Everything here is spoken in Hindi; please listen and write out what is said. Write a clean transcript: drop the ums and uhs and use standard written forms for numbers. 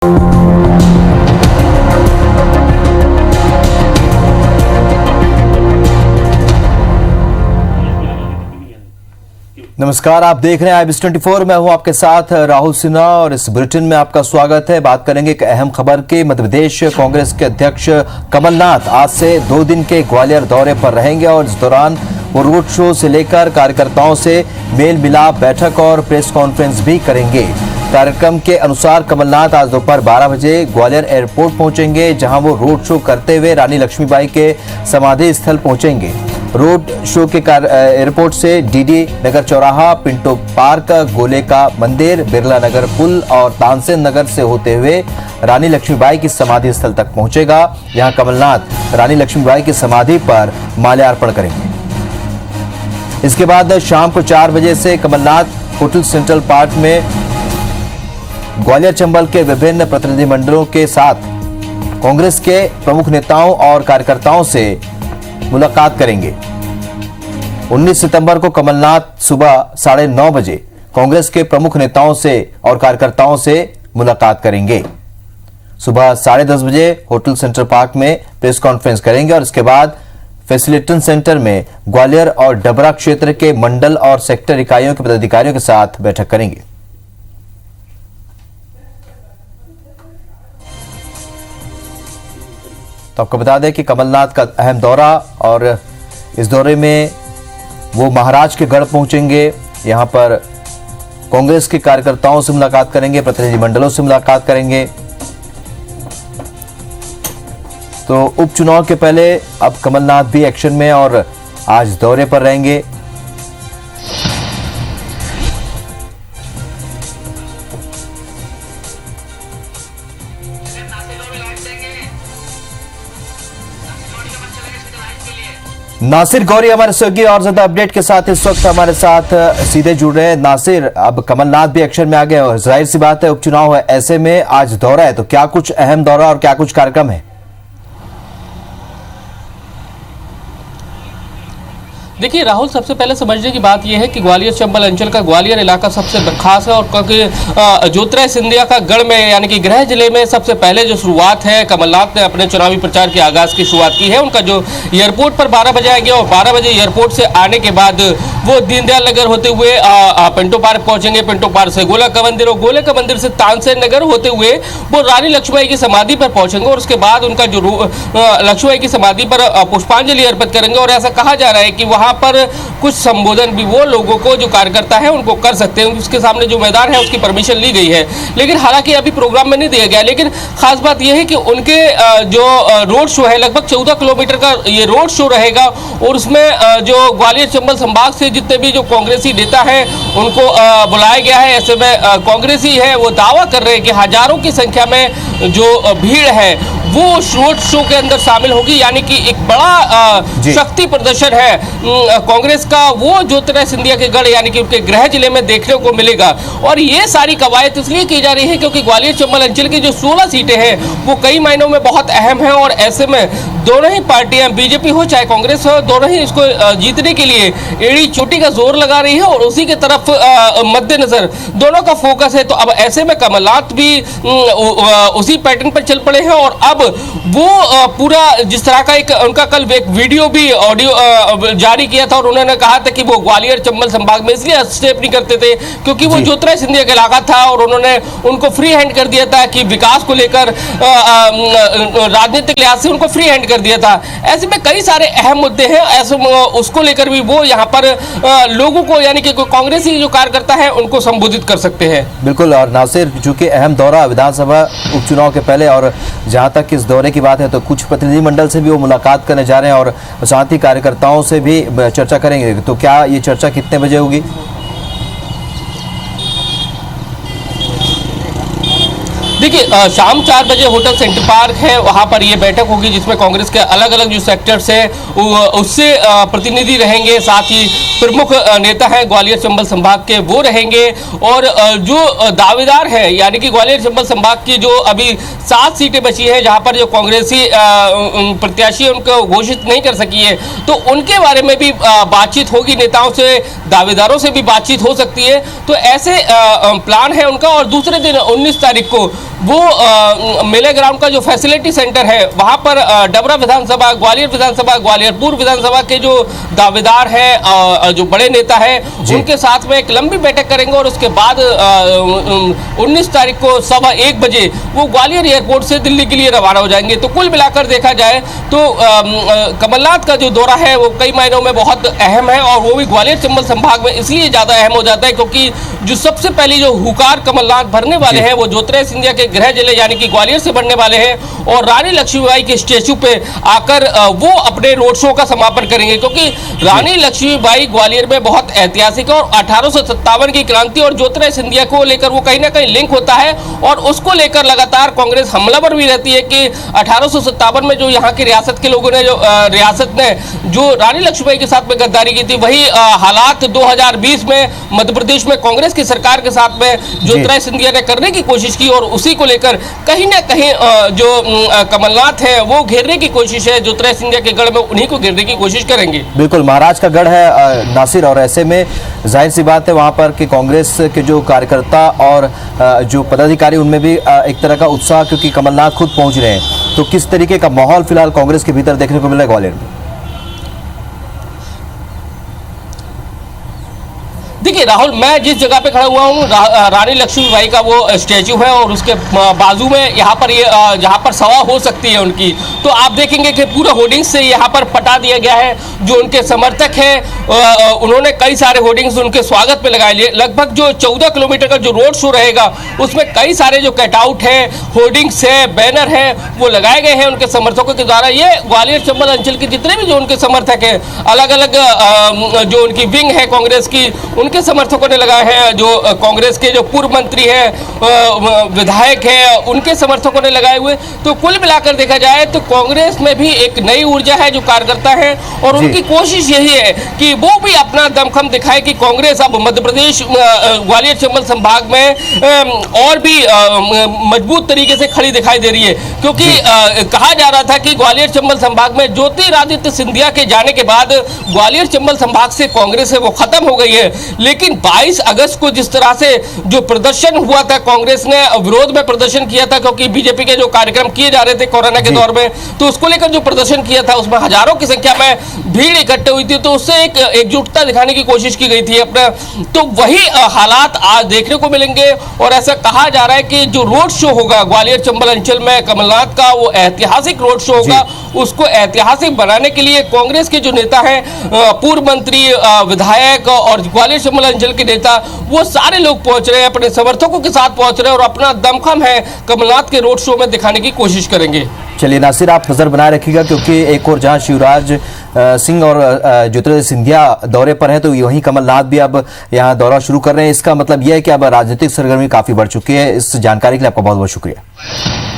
नमस्कार, आप देख रहे हैं IBS24। मैं हूं आपके साथ राहुल सिन्हा और इस बुलेटिन में आपका स्वागत है। बात करेंगे एक अहम खबर के। मध्य प्रदेश कांग्रेस के अध्यक्ष कमलनाथ आज से 2 दिन के ग्वालियर दौरे पर रहेंगे और इस दौरान वो रोड शो से लेकर कार्यकर्ताओं से मेल मिलाप, बैठक और प्रेस कॉन्फ्रेंस भी करेंगे। कार्यक्रम के अनुसार कमलनाथ आज दोपहर 12 बजे ग्वालियर एयरपोर्ट पहुंचेंगे, जहां वो रोड शो करते हुए रानी लक्ष्मीबाई के समाधि स्थल पहुंचेंगे। रोड शो के एयरपोर्ट से डीडी नगर चौराहा, पिंटो पार्क, गोले का मंदिर, बिरला नगर पुल और तानसेन नगर से होते हुए रानी लक्ष्मीबाई की समाधि स्थल तक पहुंचेगा। यहां कमलनाथ रानी लक्ष्मीबाई की समाधि पर माल्यार्पण करेंगे। इसके बाद शाम को 4 बजे से कमलनाथ होटल सेंट्रल पार्क में ग्वालियर चंबल के विभिन्न प्रतिनिधिमंडलों के साथ कांग्रेस के प्रमुख नेताओं और कार्यकर्ताओं से मुलाकात करेंगे। 19 सितंबर को कमलनाथ सुबह 9:30 बजे कांग्रेस के प्रमुख नेताओं से और कार्यकर्ताओं से मुलाकात करेंगे। सुबह 10:30 बजे होटल सेंट्रल पार्क में प्रेस कॉन्फ्रेंस करेंगे और इसके बाद फैसिलिटेशन सेंटर में ग्वालियर और डबरा क्षेत्र के मंडल और सेक्टर इकाइयों के पदाधिकारियों के साथ बैठक करेंगे। तो आपको बता दें कि कमलनाथ का अहम दौरा, और इस दौरे में वो महाराज के गढ़ पहुंचेंगे। यहां पर कांग्रेस के कार्यकर्ताओं से मुलाकात करेंगे, प्रतिनिधिमंडलों से मुलाकात करेंगे। तो उपचुनाव के पहले अब कमलनाथ भी एक्शन में और आज दौरे पर रहेंगे। नासिर गौरी हमारे सहयोगी और ज्यादा अपडेट के साथ इस वक्त हमारे साथ सीधे जुड़ रहे हैं। नासिर, अब कमलनाथ भी एक्शन में आ गए और जाहिर सी बात है उपचुनाव है, ऐसे में आज दौरा है, तो क्या कुछ अहम दौरा और क्या कुछ कार्यक्रम है? देखिए राहुल, सबसे पहले समझने की बात यह है कि ग्वालियर चंबल अंचल का ग्वालियर इलाका सबसे खास है और क्योंकि ज्योतिराय सिंधिया का गढ़ में यानी कि गृह जिले में सबसे पहले जो शुरुआत है, कमलनाथ ने अपने चुनावी प्रचार के आगाज की शुरुआत की है। उनका जो एयरपोर्ट पर 12 बजे आएंगे और 12 बजे एयरपोर्ट से आने के बाद वो दीनदयाल नगर होते हुए पिंटो पार्क पहुंचेंगे। पिंटो पार्क से गोला का मंदिर और गोले का मंदिर से तानसेन नगर होते हुए वो रानी लक्ष्मीबाई की समाधि पर पहुंचेंगे और उसके बाद उनका जो लक्ष्मीबाई की समाधि पर पुष्पांजलि अर्पित करेंगे। और ऐसा कहा जा रहा है कि वहां पर कुछ संबोधन भी वो लोगों को, जो कार्यकर्ता है, उनको कर सकते हैं। उसके सामने जो मैदान है उसकी परमिशन ली गई है, लेकिन हालांकि अभी प्रोग्राम में नहीं दिया गया। लेकिन खास बात यह है कि उनके जो रोड शो है, लगभग 14 किलोमीटर का ये रोड शो रहेगा और उसमें जो ग्वालियर चंबल संभाग से जितने भी जो कांग्रेसी नेता है उनको बुलाया गया है। ऐसे में कांग्रेसी है वो दावा कर रहे हैं कि हजारों की संख्या में जो भीड़ है वो रोड शो के अंदर शामिल होगी, यानी कि एक बड़ा शक्ति प्रदर्शन है कांग्रेस का वो ज्योतिराय सिंधिया के गढ़ यानी कि उनके गृह जिले में देखने को मिलेगा। और ये सारी कवायद इसलिए की जा रही है क्योंकि ग्वालियर चंबल अंचल की जो 16 सीटें हैं वो कई मायनों में बहुत अहम है और ऐसे में दोनों ही पार्टियां, बीजेपी हो चाहे कांग्रेस हो, दोनों ही इसको जीतने के लिए एड़ी चोटी का जोर लगा रही है और उसी के तरफ मद्देनजर दोनों का फोकस है। तो अब ऐसे में कमलनाथ भी उसी पैटर्न पर चल पड़े हैं और अब वो पूरा जिस तरह का एक उनका कल एक वीडियो भी ऑडियो जारी किया था और उन्होंने कहा था कि वो ग्वालियर चंबल संभाग में इसलिए हस्तक्षेप नहीं करते थे क्योंकि वो ज्योतिराय सिंधिया का इलाका था और उन्होंने उनको फ्री हैंड कर दिया था कि विकास को लेकर राजनीतिक लिहाज से उनको फ्री हैंड कर दिया था। ऐसे में कई सारे अहम मुद्दे हैं, ऐसे उसको लेकर भी वो यहाँ पर लोगों को यानी कि कांग्रेसी जो कार्यकर्ता है उनको संबोधित कर सकते हैं। बिल्कुल। और नासिर, चूंकि अहम दौरा विधानसभा उपचुनाव के पहले और जहां तक इस दौरे की बात है तो कुछ प्रतिनिधिमंडल से भी वो मुलाकात करने जा रहे हैं और साथ ही कार्यकर्ताओं से भी चर्चा करेंगे। तो क्या ये चर्चा कितने बजे होगी? देखिए शाम 4 बजे होटल सेंटर पार्क है, वहां पर ये बैठक होगी जिसमें कांग्रेस के अलग अलग जो सेक्टर्स हैं उससे प्रतिनिधि रहेंगे, साथ ही प्रमुख नेता हैं ग्वालियर चंबल संभाग के वो रहेंगे और जो दावेदार हैं यानी कि ग्वालियर चंबल संभाग की जो अभी 7 सीटें बची हैं जहां पर जो कांग्रेसी प्रत्याशी उनको घोषित नहीं कर सकी है तो उनके बारे में भी बातचीत होगी, नेताओं से, दावेदारों से भी बातचीत हो सकती है। तो ऐसे प्लान है उनका। और दूसरे दिन 19 तारीख को वो मेले ग्राउंड का जो फैसिलिटी सेंटर है वहां पर डबरा विधानसभा, ग्वालियर विधानसभा, ग्वालियर पूर्व विधानसभा के जो दावेदार हैं, जो बड़े नेता हैं, उनके साथ में एक लंबी बैठक करेंगे और उसके बाद 19 तारीख को 1:15 बजे वो ग्वालियर एयरपोर्ट से दिल्ली के लिए रवाना हो जाएंगे। तो कुल मिलाकर देखा जाए तो कमलनाथ का जो दौरा है वो कई मायनों में बहुत अहम है, और वो भी ग्वालियर चंबल संभाग में इसलिए ज्यादा अहम हो जाता है क्योंकि जो सबसे पहली जो हुकार कमलनाथ भरने वाले हैं वो ज्योतिरादित्य सिंधिया के गृह जिले यानी कि ग्वालियर से बढ़ने वाले हैं, और रानी लक्ष्मीबाई के स्टेचू पे आकर वो अपने रोड शो का समापन करेंगे, क्योंकि रानी लक्ष्मीबाई ग्वालियर में बहुत ऐतिहासिक है और 1857 की क्रांति और ज्योतिरादित्य सिंधिया को लेकर वो कहीं ना कहीं लिंक होता है, और उसको लेकर लगातार कांग्रेस हमलावर भी रहती है कि 1857 में जो यहाँ की रियासत के लोगों ने, जो रियासत ने जो रानी लक्ष्मीबाई के साथ में गद्दारी की थी, वही हालात 2020 में मध्य प्रदेश में कांग्रेस की सरकार के साथ में ज्योतिरादित्य सिंधिया ने करने की कोशिश की, और उसी को लेकर कहीं ना कहीं जो कमलनाथ है वो घेरने की कोशिश है, ज्योतिरादित्य सिंधिया के गढ़ में उन्हीं को घेरने की कोशिश करेंगे। बिल्कुल, महाराज का गढ़ है नासिर, और ऐसे में जाहिर सी बात है वहां पर कि कांग्रेस के जो कार्यकर्ता और जो पदाधिकारी उनमें भी एक तरह का उत्साह, क्योंकि कमलनाथ खुद पहुंच रहे हैं। तो किस तरीके का माहौल फिलहाल कांग्रेस के भीतर देखने को मिला है ग्वालियर में? देखिए राहुल, मैं जिस जगह पे खड़ा हुआ हूँ रानी लक्ष्मीबाई का वो स्टैचू है, और उसके बाजू में यहाँ पर ये जहाँ पर सभा हो सकती है उनकी, तो आप देखेंगे कि पूरा होर्डिंग्स से यहाँ पर पटा दिया गया है। जो उनके समर्थक हैं उन्होंने कई सारे होर्डिंग्स उनके स्वागत में लगाए लिए। लगभग जो 14 किलोमीटर का जो रोड शो रहेगा उसमें कई सारे जो कटआउट है, होर्डिंग्स है, बैनर है, वो लगाए गए हैं उनके समर्थकों के द्वारा। ये ग्वालियर चंबल अंचल के जितने भी जो उनके समर्थक हैं, अलग अलग जो उनकी विंग है कांग्रेस की, उनके समर्थकों ने लगाए हैं। जो कांग्रेस के जो पूर्व मंत्री हैं, विधायक हैं, उनके समर्थकों ने लगाए हुए। तो कुल मिलाकर देखा जाए तो कांग्रेस में भी एक नई ऊर्जा है, जो कार्यकर्ता है, और उनकी कोशिश यही है कि वो भी अपना दमखम दिखाए कि कांग्रेस अब मध्य प्रदेश ग्वालियर चंबल संभाग में और भी मजबूत तरीके से खड़ी दिखाई दे रही है, क्योंकि कहा जा रहा था कि ग्वालियर चंबल संभाग में ज्योतिरादित्य सिंधिया के जाने के बाद ग्वालियर चंबल संभाग से कांग्रेस है वो खत्म हो गई है। लेकिन 22 अगस्त को जिस तरह से जो प्रदर्शन हुआ था, कांग्रेस ने विरोध में प्रदर्शन किया था, क्योंकि बीजेपी के जो कार्यक्रम किए जा रहे थे कोरोना के दौर में, तो उसको लेकर जो प्रदर्शन किया था उसमें हजारों की संख्या में भीड़ इकट्ठे हुई थी, तो उससे एक एकजुटता दिखाने की कोशिश की गई थी अपना। तो वही हालात आज देखने को मिलेंगे, और ऐसा कहा जा रहा है कि जो रोड शो होगा ग्वालियर चंबल अंचल में कमलनाथ का, वो ऐतिहासिक रोड शो होगा। उसको ऐतिहासिक बनाने के लिए कांग्रेस के जो नेता हैं, पूर्व मंत्री, विधायक और ग्वालियर चंबल अंचल के नेता, वो सारे लोग पहुंच रहे हैं, अपने समर्थकों के साथ पहुंच रहे हैं, और अपना दमखम है कमलनाथ के रोड शो में दिखाने की कोशिश करेंगे। चलिए नासिर, आप नजर बनाए रखिएगा, क्योंकि एक और जहां शिवराज सिंह और ज्योतिरादित्य सिंधिया दौरे पर हैं, तो वहीं कमलनाथ भी अब यहां दौरा शुरू कर रहे हैं। इसका मतलब यह है कि अब राजनीतिक सरगर्मी काफी बढ़ चुकी है। इस जानकारी के लिए आपका बहुत बहुत शुक्रिया।